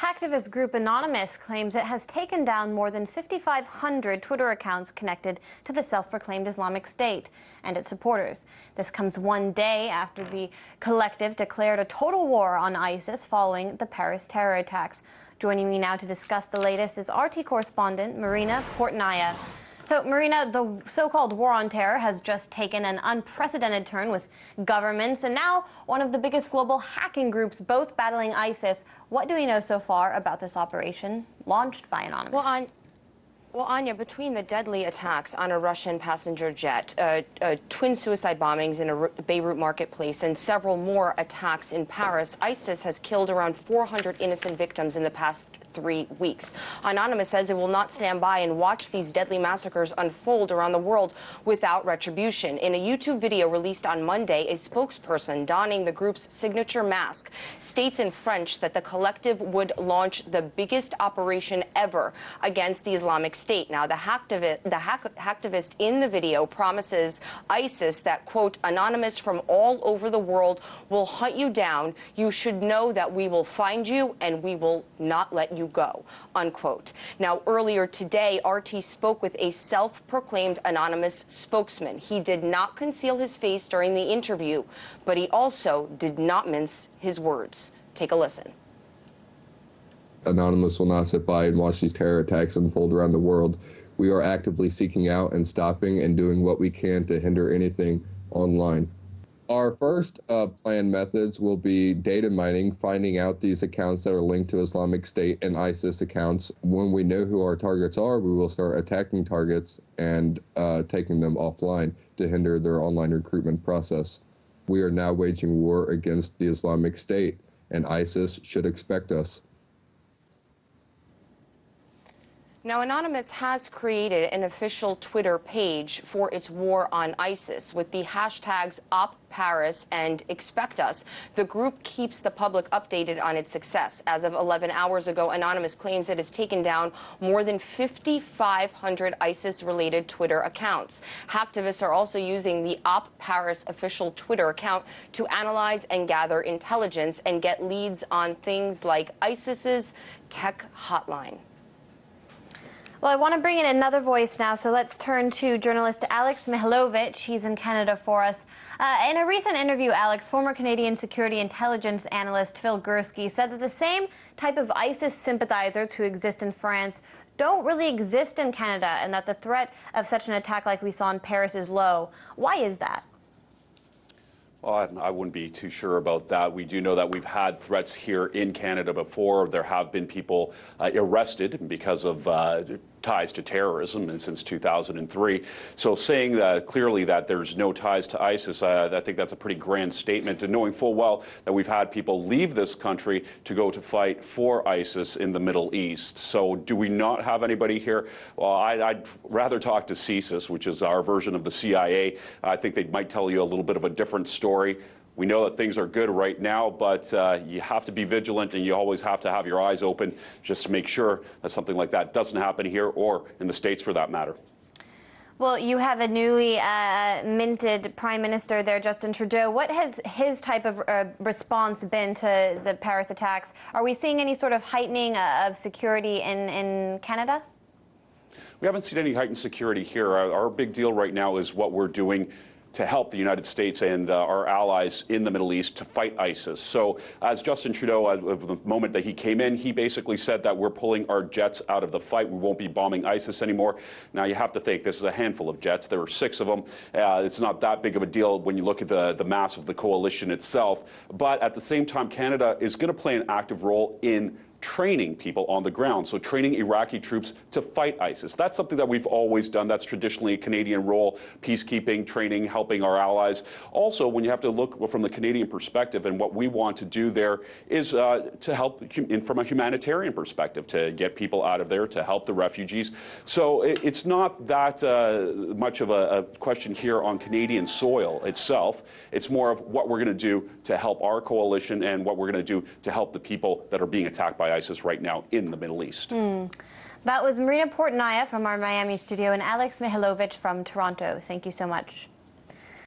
Hacktivist group Anonymous claims it has taken down more than 5,500 Twitter accounts connected to the self-proclaimed Islamic State and its supporters. This comes one day after the collective declared a total war on ISIS following the Paris terror attacks. Joining me now to discuss the latest is RT correspondent Marina Portnaya. So, Marina, the so-called war on terror has just taken an unprecedented turn with governments and now one of the biggest global hacking groups both battling ISIS. What do we know so far about this operation launched by Anonymous? Well, Anya, between the deadly attacks on a Russian passenger jet, twin suicide bombings in a Beirut marketplace, and several more attacks in Paris, ISIS has killed around 400 innocent victims in the past 3 weeks. Anonymous says it will not stand by and watch these deadly massacres unfold around the world without retribution. In a YouTube video released on Monday, a spokesperson donning the group's signature mask states in French that the collective would launch the biggest operation ever against the Islamic State. Now, the hacktivist in the video promises ISIS that, quote, Anonymous from all over the world will hunt you down. You should know that we will find you and we will not let you go, unquote. Now, earlier today, RT spoke with a self-proclaimed Anonymous spokesman. He did not conceal his face during the interview, but he also did not mince his words. Take a listen. Anonymous will not sit by and watch these terror attacks unfold around the world. We are actively seeking out and stopping and doing what we can to hinder anything online. Our first planned methods will be data mining, finding out these accounts that are linked to Islamic State and ISIS accounts. When we know who our targets are, we will start attacking targets and taking them offline to hinder their online recruitment process. We are now waging war against the Islamic State, and ISIS should expect us. Now, Anonymous has created an official Twitter page for its war on ISIS with the hashtags OpParis and Expect Us. The group keeps the public updated on its success. As of 11 hours ago, Anonymous claims it has taken down more than 5,500 ISIS-related Twitter accounts. Hacktivists are also using the OpParis official Twitter account to analyze and gather intelligence and get leads on things like ISIS's tech hotline. Well, I want to bring in another voice now, so let's turn to journalist Alex Mihailovich. He's in Canada for us. In a recent interview, Alex, former Canadian security intelligence analyst Phil Gurski said that the same type of ISIS sympathizers who exist in France don't really exist in Canada, and that the threat of such an attack like we saw in Paris is low. Why is that? Well, I wouldn't be too sure about that. We do know that we've had threats here in Canada before. There have been people arrested because of ties to terrorism and since 2003. So saying that clearly that there's no ties to ISIS, I think that's a pretty grand statement, and knowing full well that we've had people leave this country to go to fight for ISIS in the Middle East. So do we not have anybody here? Well, I'd rather talk to CSIS, which is our version of the CIA. I think they might tell you a little bit of a different story. We know that things are good right now, but you have to be vigilant, and you always have to have your eyes open just to make sure that something like that doesn't happen here or in the States for that matter. Well, you have a newly minted Prime Minister there, Justin Trudeau. What has his type of response been to the Paris attacks? Are we seeing any sort of heightening of security in Canada? We haven't seen any heightened security here. Our big deal right now is what we're doing to help the United States and our allies in the Middle East to fight ISIS. So as Justin Trudeau, at the moment that he came in, he basically said that we're pulling our jets out of the fight. We won't be bombing ISIS anymore. Now, you have to think this is a handful of jets. There are 6 of them. It's not that big of a deal when you look at the mass of the coalition itself. But at the same time, Canada is going to play an active role in training people on the ground, so training Iraqi troops to fight ISIS. That's something that we've always done. That's traditionally a Canadian role, peacekeeping, training, helping our allies. Also, when you have to look from the Canadian perspective, and what we want to do there is to help from a humanitarian perspective, to get people out of there, to help the refugees. So it's not that much of a question here on Canadian soil itself. It's more of what we're going to do to help our coalition and what we're going to do to help the people that are being attacked by ISIS right now in the Middle East. That was Marina Portnaya from our Miami studio and Alex Mihailovich from Toronto. Thank you so much.